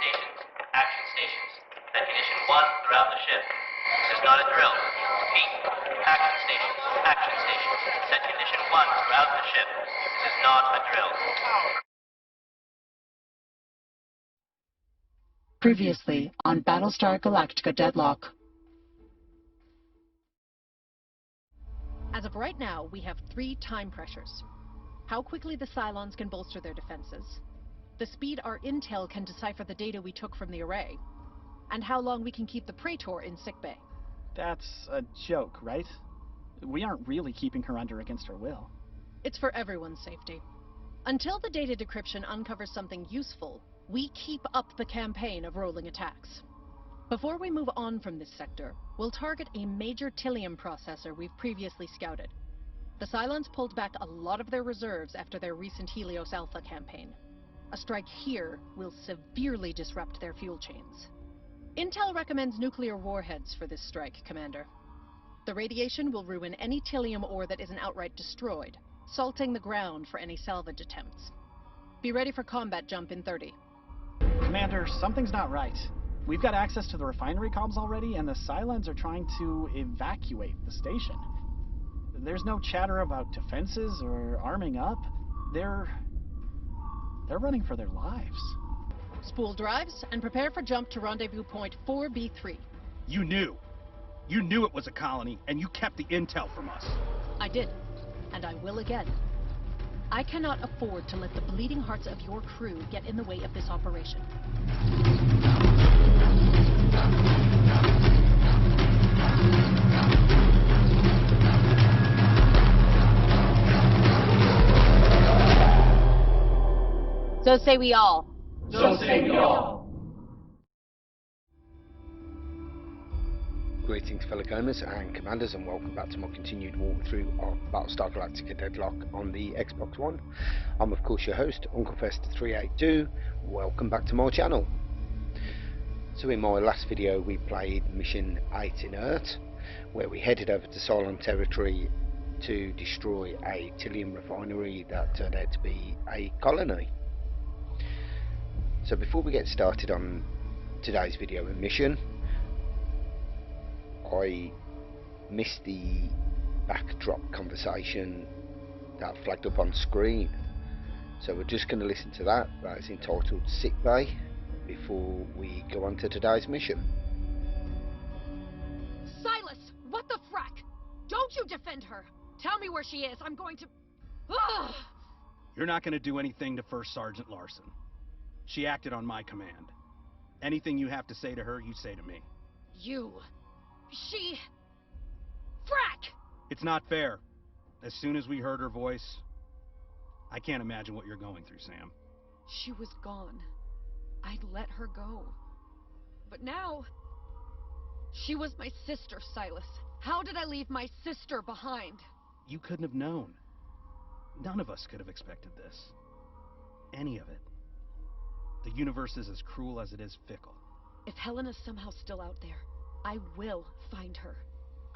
stations. Action stations. Set condition 1 throughout the ship. This is not a drill. Repeat. Action stations. Action stations. Set condition 1 throughout the ship. This is not a drill. Previously on Battlestar Galactica Deadlock. As of right now, we have 3 time pressures. How quickly the Cylons can bolster their defenses, the speed our intel can decipher the data we took from the array, and how long we can keep the Praetor in sickbay. That's a joke, right? We aren't really keeping her under against her will. It's for everyone's safety. Until the data decryption uncovers something useful, we keep up the campaign of rolling attacks. Before we move on from this sector, we'll target a major Tilium processor we've previously scouted. The Cylons pulled back a lot of their reserves after their recent Helios Alpha campaign. A strike here will severely disrupt their fuel chains. Intel recommends nuclear warheads for this strike, Commander. The radiation will ruin any Tilium ore that isn't outright destroyed, salting the ground for any salvage attempts. Be ready for combat jump in 30. Commander, something's not right. We've got access to the refinery comms already, and the Cylons are trying to evacuate the station. There's no chatter about defenses or arming up. They're running for their lives. Spool drives and prepare for jump to rendezvous point 4B3. You knew. You knew it was a colony, and you kept the intel from us. I did, and I will again. I cannot afford to let the bleeding hearts of your crew get in the way of this operation. So say we all. So say we all. Greetings fellow gamers and commanders, and welcome back to my continued walkthrough of Battlestar Galactica Deadlock on the Xbox One. I'm of course your host, Uncle Fester 382. Welcome back to my channel. So in my last video we played Mission 8 Inert, where we headed over to Cylon territory to destroy a Tilium refinery that turned out to be a colony. So before we get started on today's video and mission, I missed the backdrop conversation that flagged up on screen, so we're just going to listen to that. That's entitled Sick Bay, before we go on to today's mission. Silas, what the frack? Don't you defend her! Tell me where she is. I'm going to... Ugh! You're not going to do anything to First Sergeant Larson. She acted on my command. Anything you have to say to her, you say to me. You... She... Frack! It's not fair. As soon as we heard her voice, I can't imagine what you're going through, Sam. She was gone. I'd let her go. But now... She was my sister, Silas. How did I leave my sister behind? You couldn't have known. None of us could have expected this. Any of it. The universe is as cruel as it is fickle. If Helena's somehow still out there, I will find her.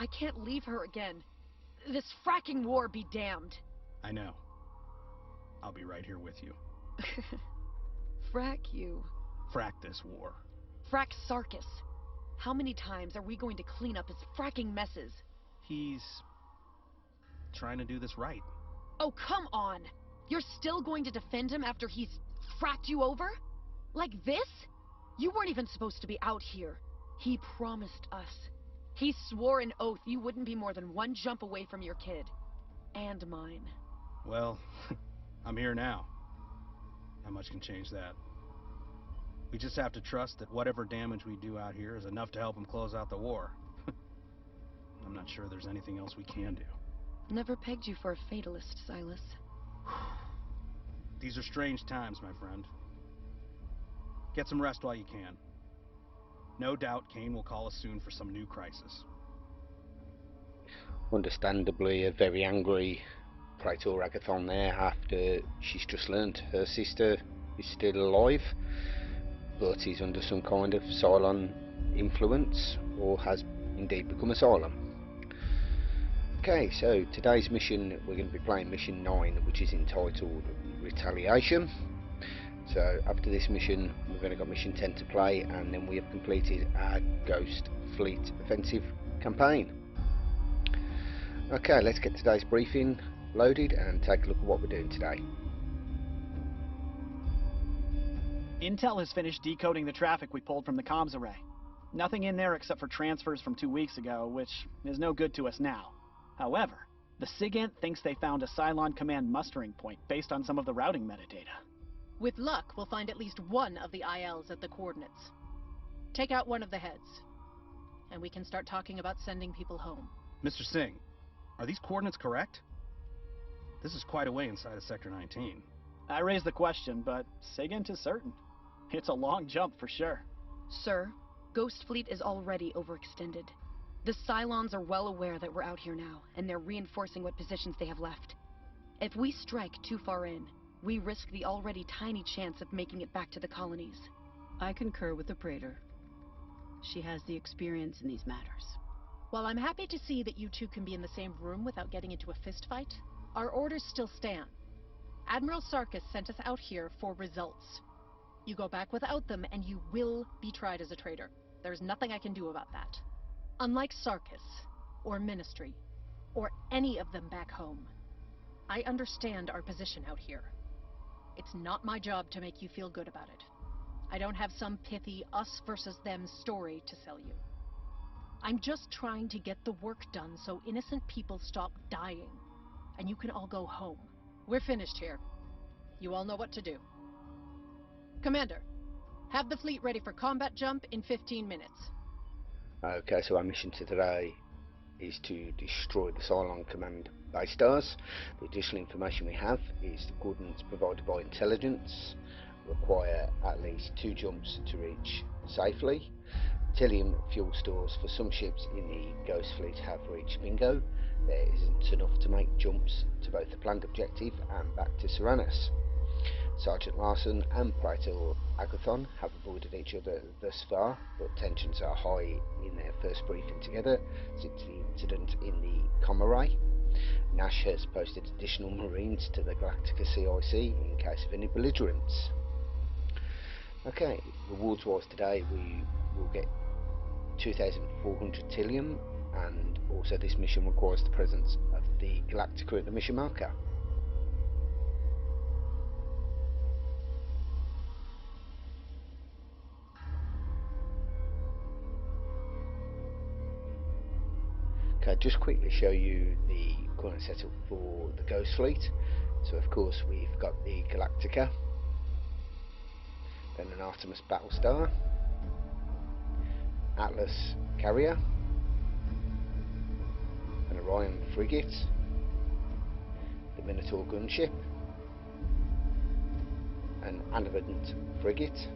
I can't leave her again. This fracking war be damned. I know. I'll be right here with you. Frack you. Frack this war. Frack Sarkis. How many times are we going to clean up his fracking messes? He's trying to do this right. Oh, come on! You're still going to defend him after he's fracked you over? Like this? You weren't even supposed to be out here. He promised us. He swore an oath you wouldn't be more than 1 jump away from your kid. And mine. Well, I'm here now. How much can change that? We just have to trust that whatever damage we do out here is enough to help him close out the war. I'm not sure there's anything else we can do. Never pegged you for a fatalist, Silas. These are strange times, my friend. Get some rest while you can. No doubt Kane will call us soon for some new crisis. Understandably, a very angry Praetor Agathon there after she's just learned her sister is still alive, but he's under some kind of Cylon influence, or has indeed become a Cylon. Okay, so today's mission, we're going to be playing mission 9, which is entitled Retaliation. So after this mission, we've only got mission 10 to play, and then we have completed our Ghost Fleet offensive campaign. Okay, let's get today's briefing loaded and take a look at what we're doing today. Intel has finished decoding the traffic we pulled from the comms array. Nothing in there except for transfers from 2 weeks ago, which is no good to us now. However, the SIGINT thinks they found a Cylon command mustering point based on some of the routing metadata. With luck, we'll find at least one of the ILs at the coordinates. Take out one of the heads, and we can start talking about sending people home. Mr. Singh, are these coordinates correct? This is quite a way inside of Sector 19. I raised the question, but SIGINT is certain. It's a long jump for sure. Sir, Ghost Fleet is already overextended. The Cylons are well aware that we're out here now, and they're reinforcing what positions they have left. If we strike too far in, we risk the already tiny chance of making it back to the colonies. I concur with the Praetor. She has the experience in these matters. While I'm happy to see that you two can be in the same room without getting into a fistfight, our orders still stand. Admiral Sarkis sent us out here for results. You go back without them, and you will be tried as a traitor. There's nothing I can do about that. Unlike Sarkis, or Ministry, or any of them back home, I understand our position out here. It's not my job to make you feel good about it. I don't have some pithy us versus them story to sell you. I'm just trying to get the work done so innocent people stop dying, and you can all go home. We're finished here. You all know what to do. Commander, have the fleet ready for combat jump in 15 minutes. Okay, so our mission today is to destroy the Cylon command base stars. The additional information we have is the coordinates provided by intelligence require at least 2 jumps to reach safely. Telium fuel stores for some ships in the Ghost Fleet have reached bingo. There isn't enough to make jumps to both the planned objective and back to Serenus. Sergeant Larson and Praetor Agathon have avoided each other thus far, but tensions are high in their first briefing together since the incident in the comm array. Nash has posted additional Marines to the Galactica CIC in case of any belligerents. Okay, rewards wise today we will get 2,400 Telium, and also this mission requires the presence of the Galactica at the mission marker. Okay, just quickly show you the current setup for the Ghost Fleet. So of course we've got the Galactica, then an Artemis Battlestar, Atlas Carrier, an Orion Frigate, the Minotaur Gunship, an Anavidant Frigate.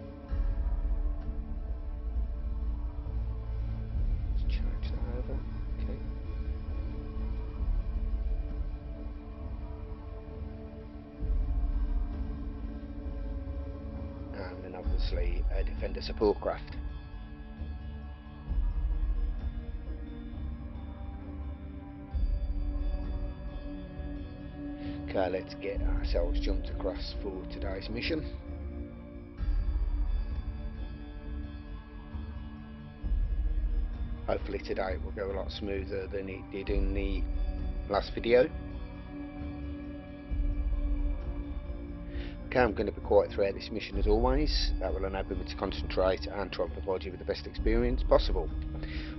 Let's change that over. Okay. And then obviously a Defender support craft. Okay, let's get ourselves jumped across for today's mission. Hopefully today it will go a lot smoother than it did in the last video. Okay, I'm going to be quiet throughout this mission as always. That will enable me to concentrate and try and provide you with the best experience possible.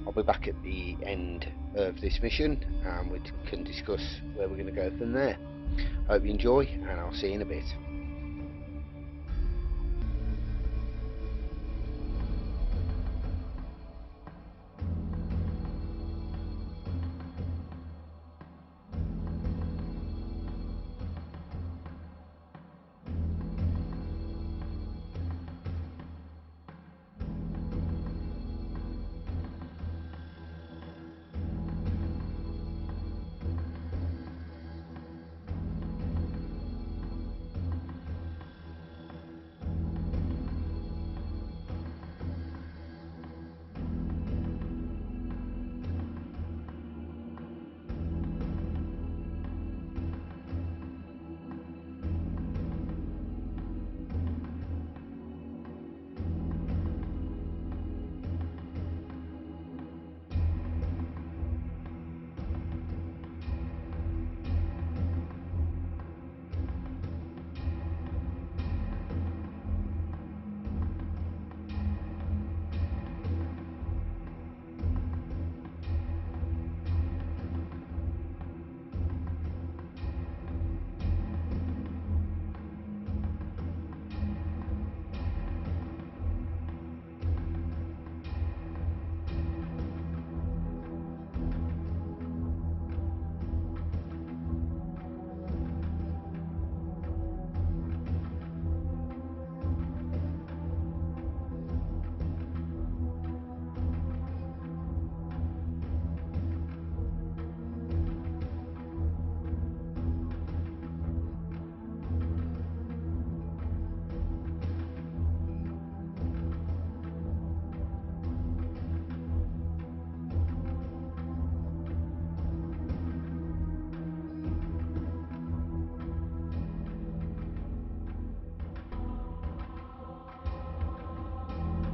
I'll be back at the end of this mission and we can discuss where we're going to go from there. Hope you enjoy, and I'll see you in a bit.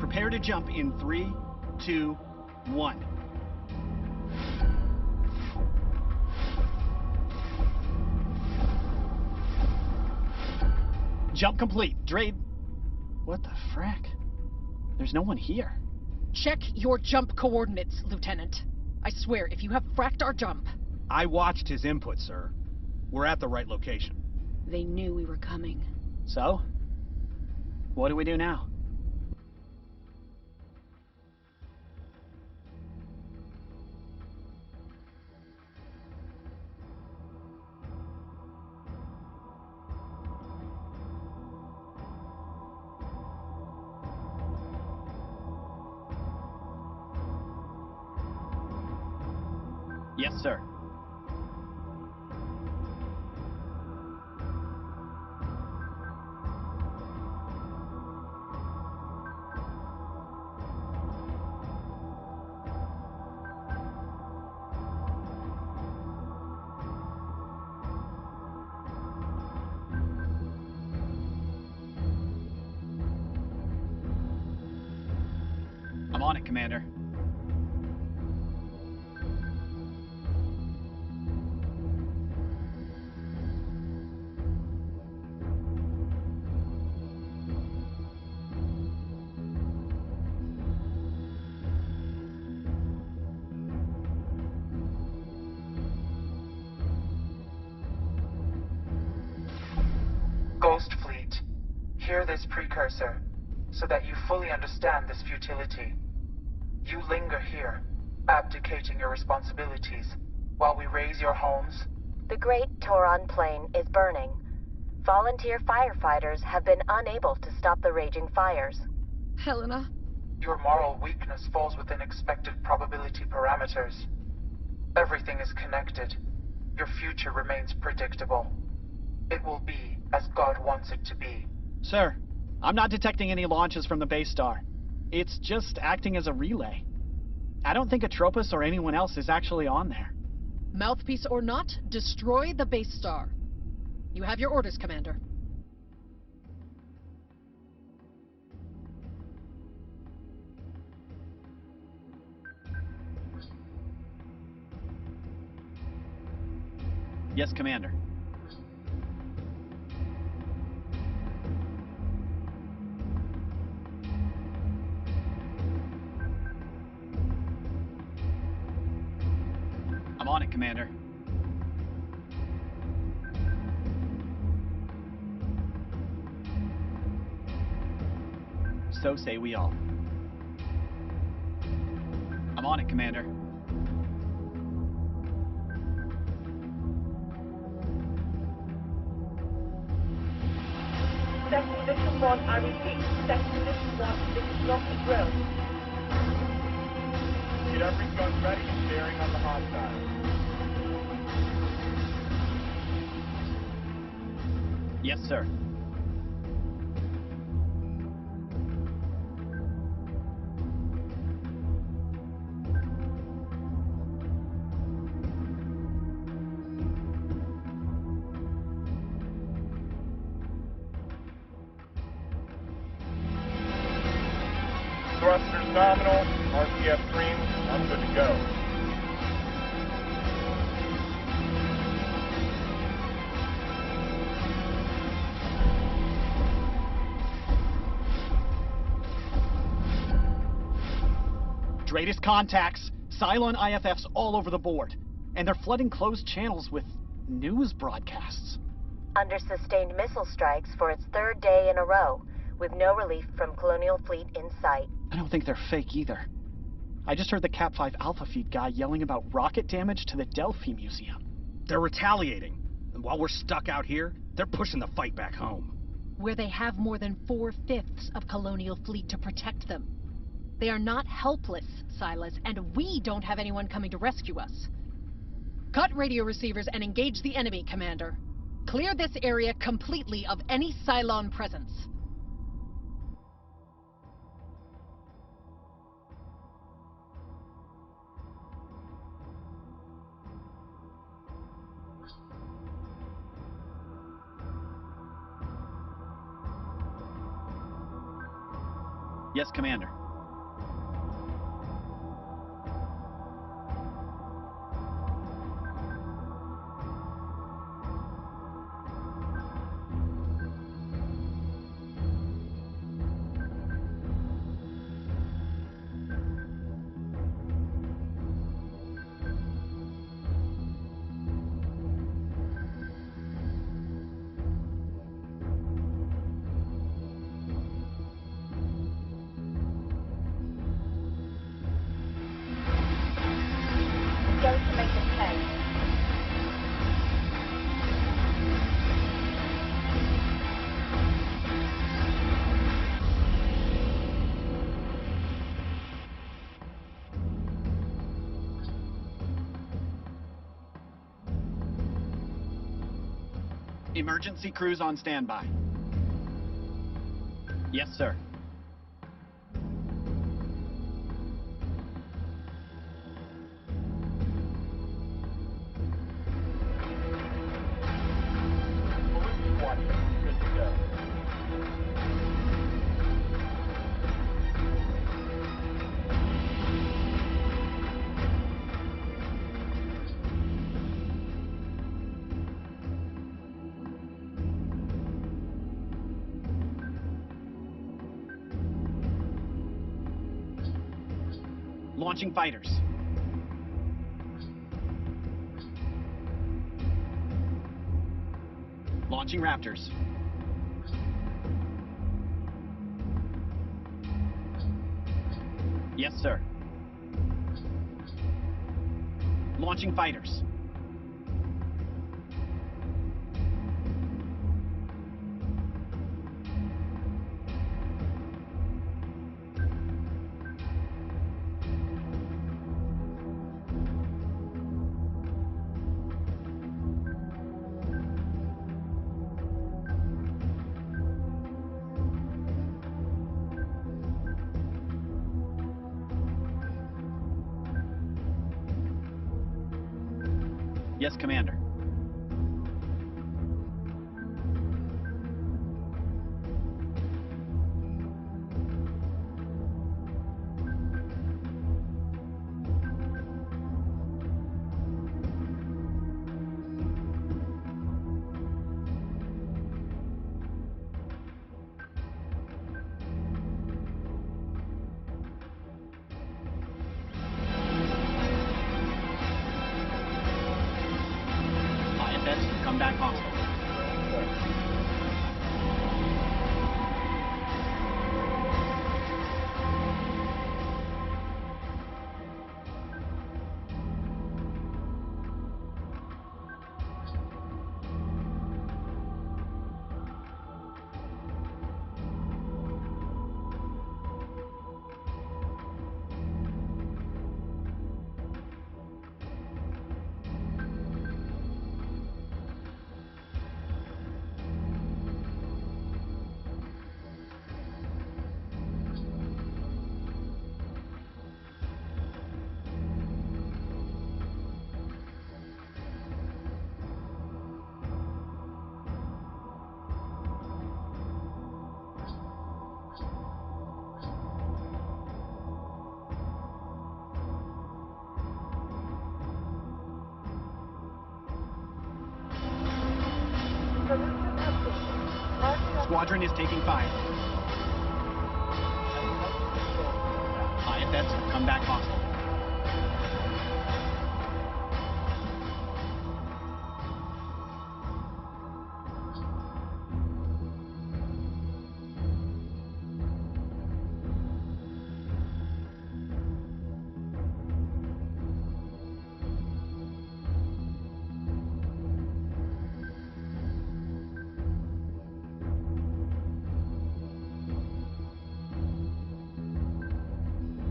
Prepare to jump in 3, 2, 1. Jump complete. Drade. What the frack? There's no one here. Check your jump coordinates, Lieutenant. I swear, if you have fracked our jump... I watched his input, sir. We're at the right location. They knew we were coming. So? What do we do now? Yes, sir. I'm on it, Commander. Ghost Fleet, hear this precursor, so that you fully understand this futility. You linger here, abdicating your responsibilities, while we raise your homes. The Great Toron Plain is burning. Volunteer firefighters have been unable to stop the raging fires. Helena? Your moral weakness falls within expected probability parameters. Everything is connected. Your future remains predictable. It will be as God wants it to be. Sir, I'm not detecting any launches from the base star. It's just acting as a relay. I don't think Atropos or anyone else is actually on there. Mouthpiece or not, destroy the base star. You have your orders, Commander. Yes, Commander. I'm on it, Commander. So say we all. I'm on it, Commander. Destination 1, I repeat. Destination 1, this is not the drill. Get every gun ready and bearing on the hostile. Yes, sir. Thrusters nominal, RCF green, I'm good to go. Greatest contacts, Cylon IFFs all over the board, and they're flooding closed channels with news broadcasts. Under sustained missile strikes for its third day in a row, with no relief from Colonial Fleet in sight. I don't think they're fake either. I just heard the Cap 5 Alpha Feed guy yelling about rocket damage to the Delphi Museum. They're retaliating. And while we're stuck out here, they're pushing the fight back home. Where they have more than 4/5 of Colonial Fleet to protect them. They are not helpless, Silas, and we don't have anyone coming to rescue us. Cut radio receivers and engage the enemy, Commander. Clear this area completely of any Cylon presence. Yes, Commander. Go to make it 10. Emergency crews on standby. Yes, sir. Police squad, good to go. Launching fighters. Launching Raptors. Yes, sir. Launching fighters. Yes, Commander. IFS, come back hostile. Squadron is taking fire. IFS, come back hostile.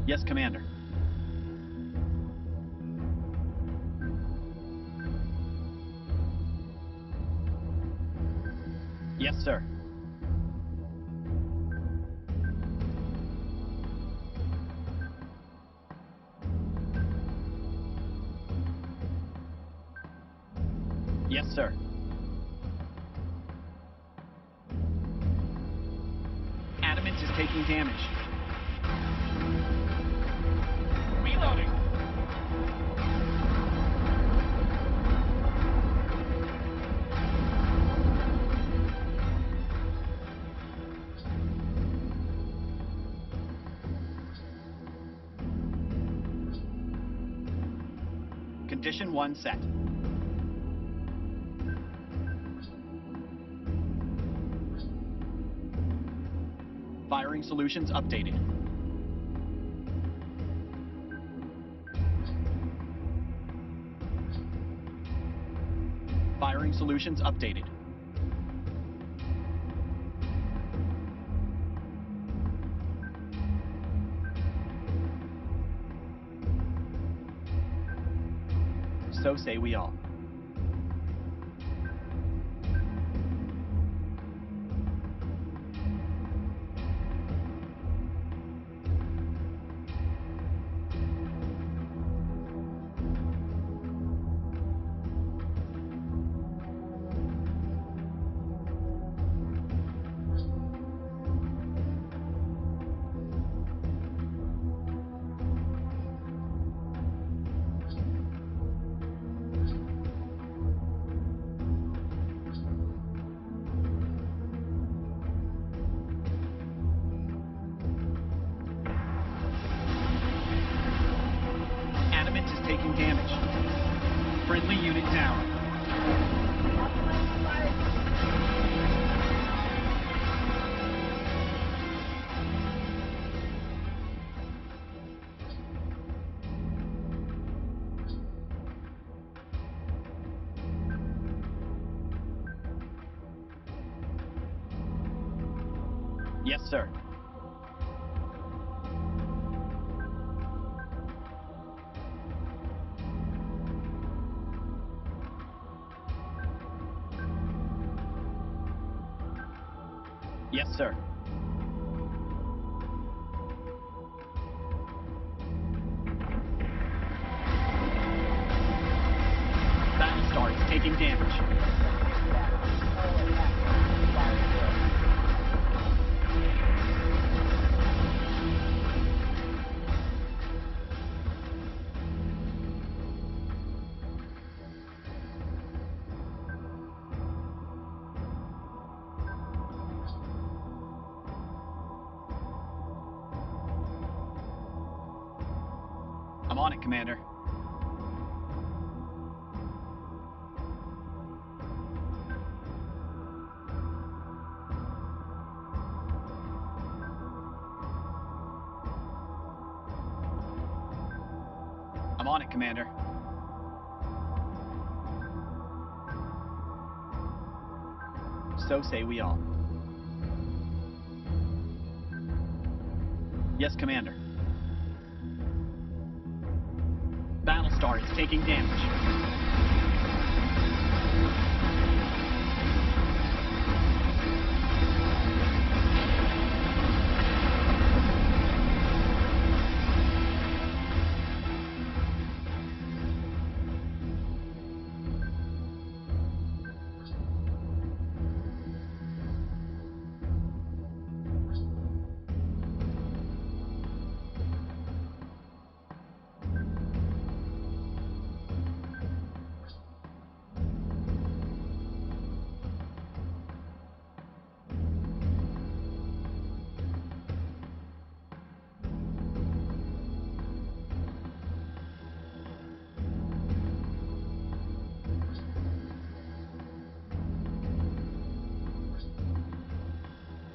Yes, Commander. Yes, sir. Yes, sir. Adamant is taking damage. Condition 1 set. Firing solutions updated. Firing solutions updated. So say we all. Taking damage. Friendly unit down. Yes, sir. Yes, sir. Battlestar is taking damage. I'm on it, Commander. I'm on it, Commander. So say we all. Yes, Commander. Battlestar is taking damage.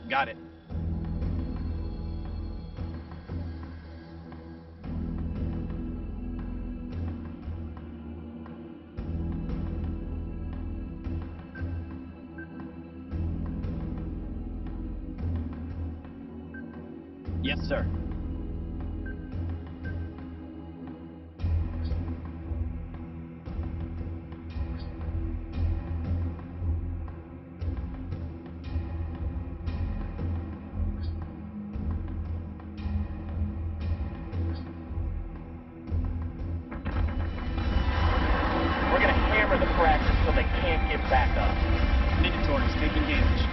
Got it. Yes, sir. We're gonna hammer the fractures so they can't get back up. Minotaur is taking damage.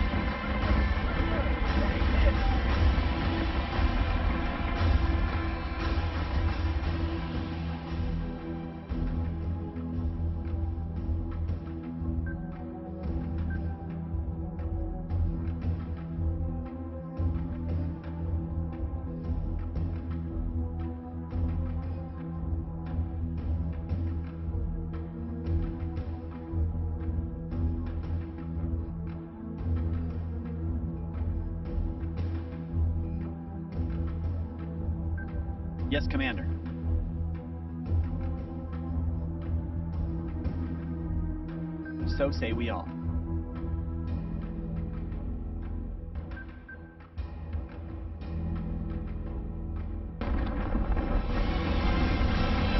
Yes, Commander. So say we all.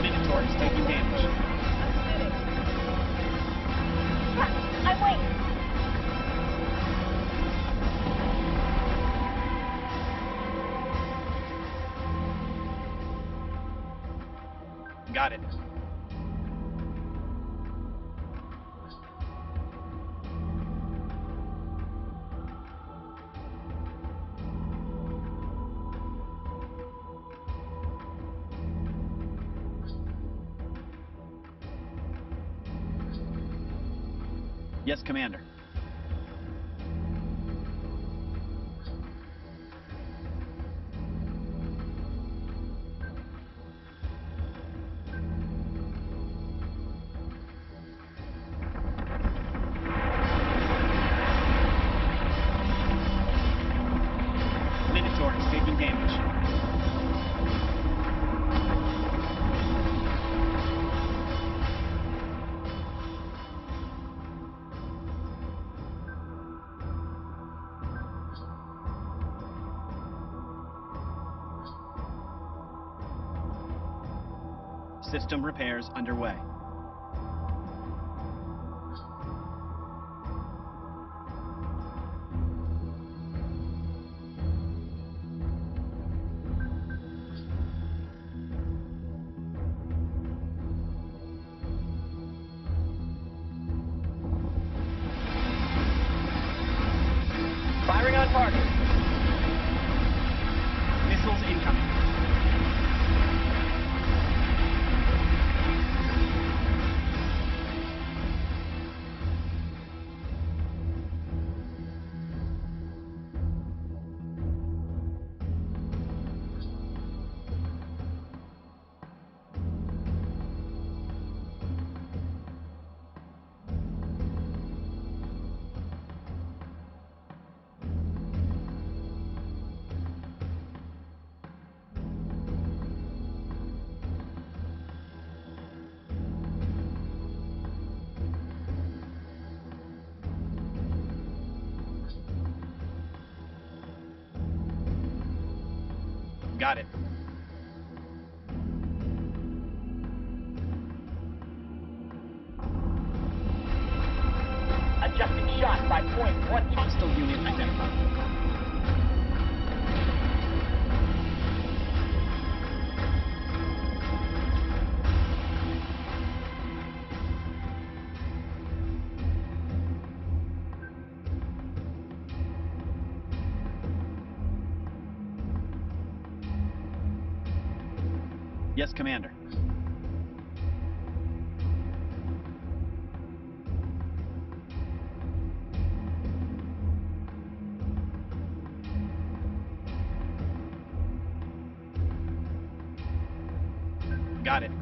Minotaur is taking damage. I'm waiting. Got it. Yes, Commander. Minotaur is taking damage. System repairs underway. Firing on target. Missiles incoming. Got it. Adjusting shot by .1. Hostile unit identified. Yes, Commander. Got it.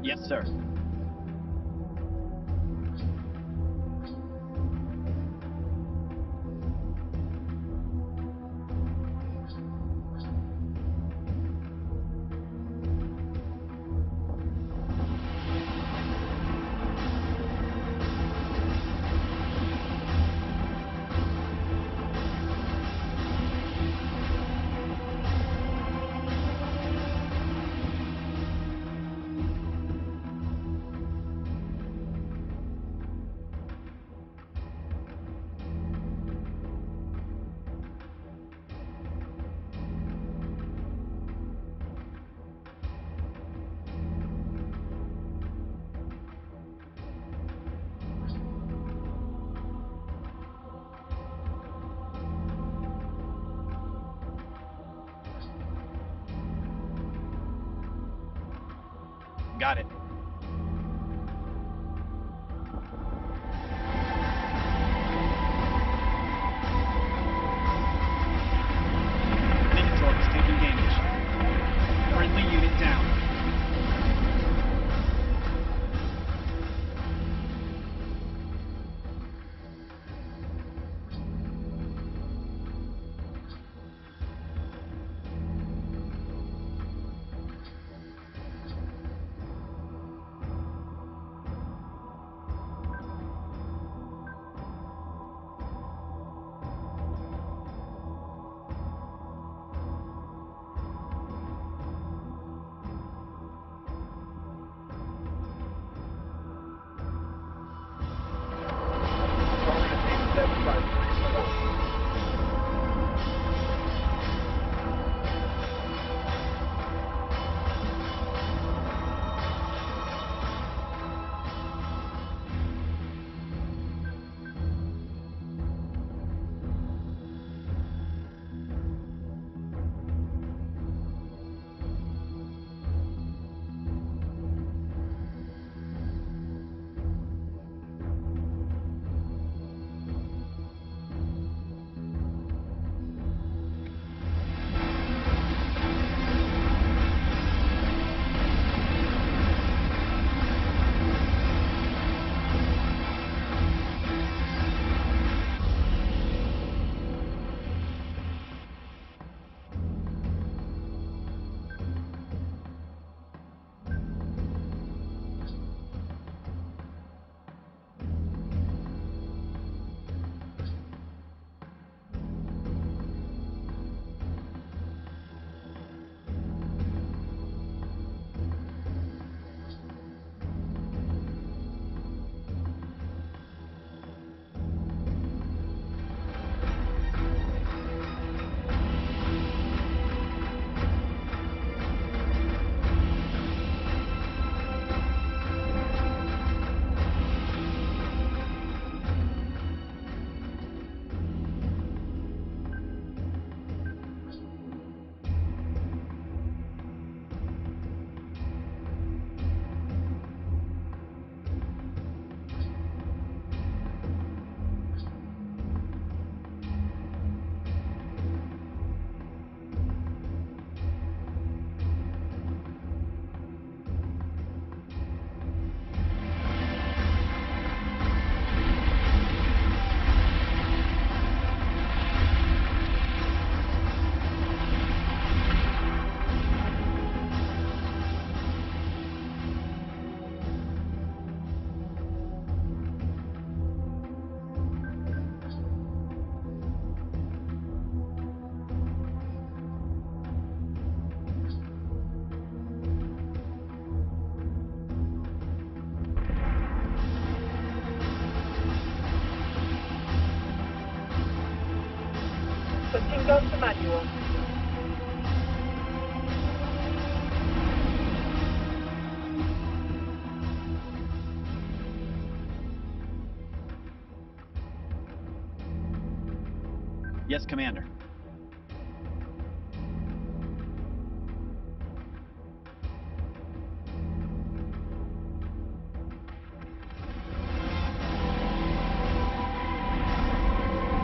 Yes, sir. Got it. Minotaur is taking damage. Friendly unit down. Switching goes to manual. Yes, Commander.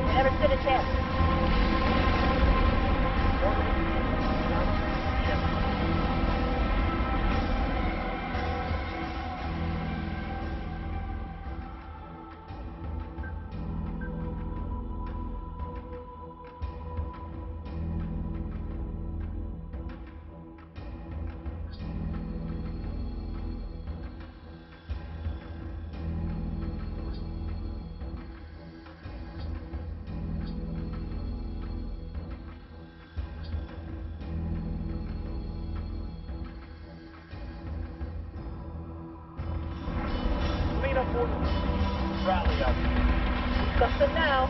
We never stood a chance. Clean up order. Rally up. Discussing now.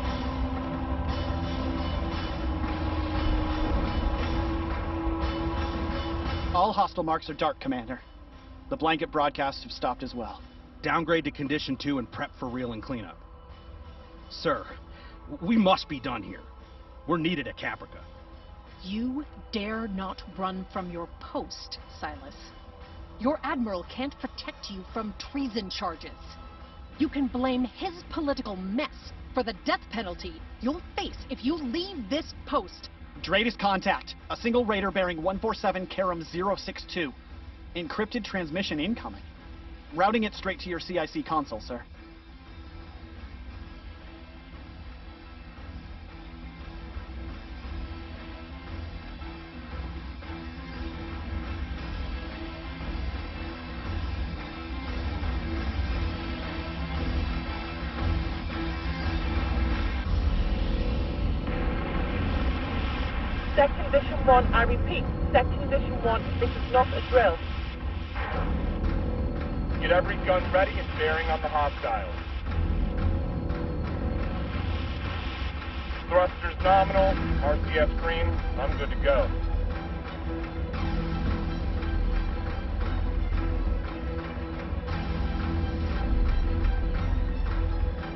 All hostile marks are dark, Commander. The blanket broadcasts have stopped as well. Downgrade to Condition 2 and prep for reeling cleanup. Sir, we must be done here. We're needed at Caprica. You dare not run from your post, Silas. Your admiral can't protect you from treason charges. You can blame his political mess for the death penalty you'll face if you leave this post. Dratus contact. A single raider bearing 147 Karam 062. Encrypted transmission incoming. Routing it straight to your CIC console, sir. Set condition 1, I repeat, set condition 1, this is not a drill. Get every gun ready and bearing on the hostiles. Thrusters nominal, RCS green, I'm good to go.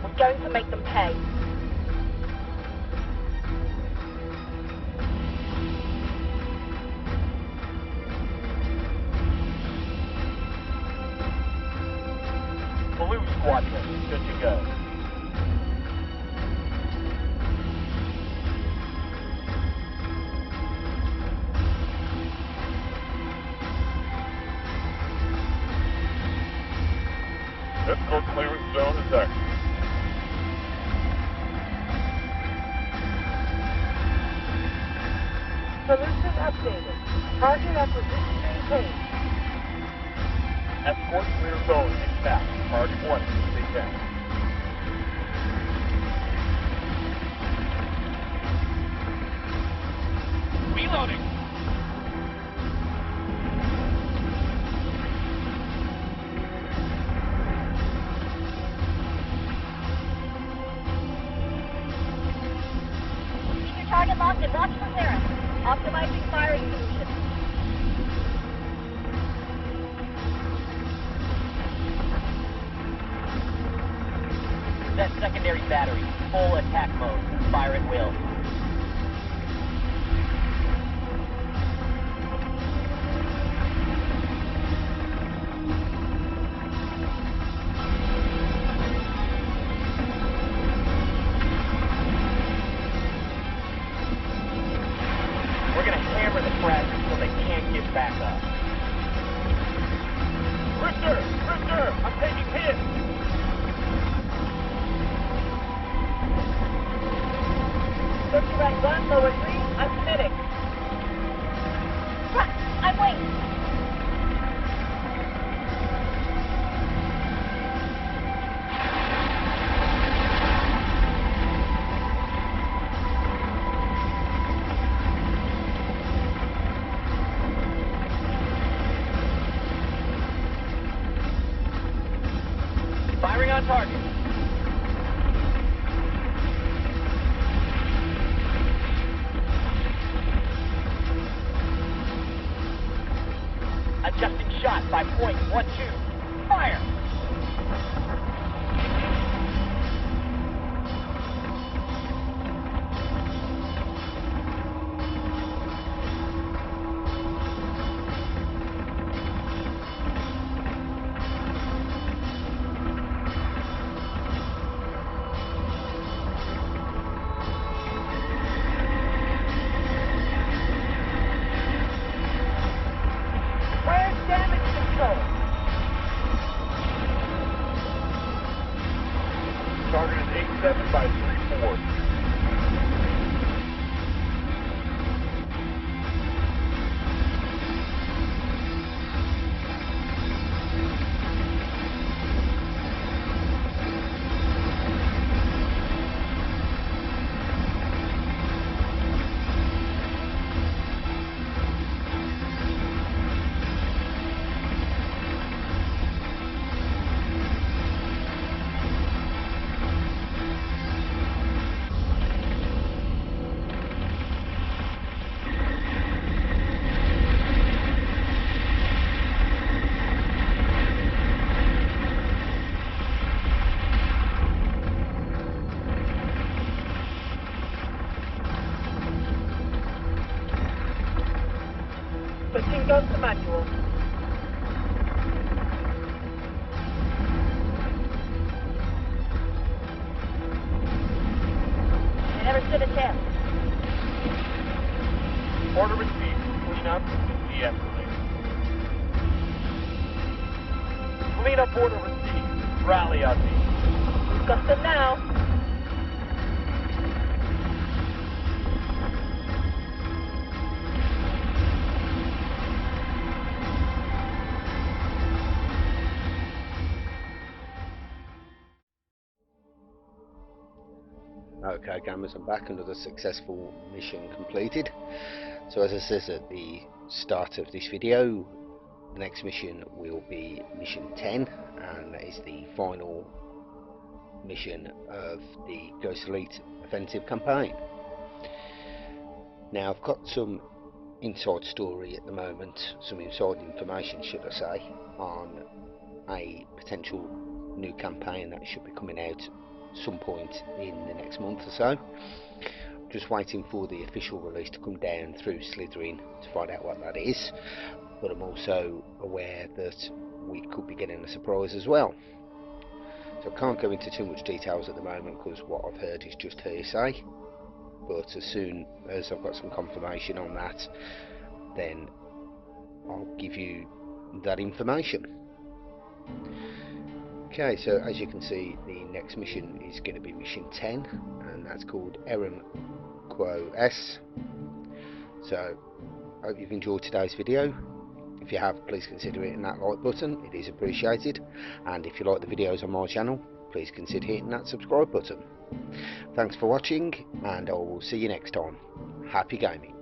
We're going to make them pay. Blue Squadron, good to go. Escort clearance zone is active. Solution updated. Target acquisition maintained. Escort clear zone intact. Target 1 is detached. Reloading. Keep your target locked and watch for clearance. Optimizing firing solution. Set secondary battery. Full attack mode. Fire at will. We're gonna hammer the fragments until they can't get back up. Richter, I'm taking hits. Search right 1, lower 3, I'm committing. Crap! I'm waiting. Firing on target. shot by point 12. Fire! Target is 87 by 34. Switching guns to manual. They never stood a chance. Order received. Clean up and de-escalate. Clean up order received. Rally on me. Discuss them now. Okay, gamers, I'm back. Another successful mission completed. So as I says at the start of this video, the next mission will be mission 10, and that is the final mission of the Ghost Fleet offensive campaign. Now I've got some inside story at the moment, some inside information should I say, on a potential new campaign that should be coming out some point in the next month or so. Just waiting for the official release to come down through Slytherin to find out what that is, but I'm also aware that we could be getting a surprise as well. So I can't go into too much details at the moment because what I've heard is just hearsay, but as soon as I've got some confirmation on that, then I'll give you that information. Okay, so as you can see, the next mission is going to be mission 10, and that's called Eram Quo S. So, I hope you've enjoyed today's video. If you have, please consider hitting that like button, it is appreciated. And if you like the videos on my channel, please consider hitting that subscribe button. Thanks for watching, and I will see you next time. Happy gaming.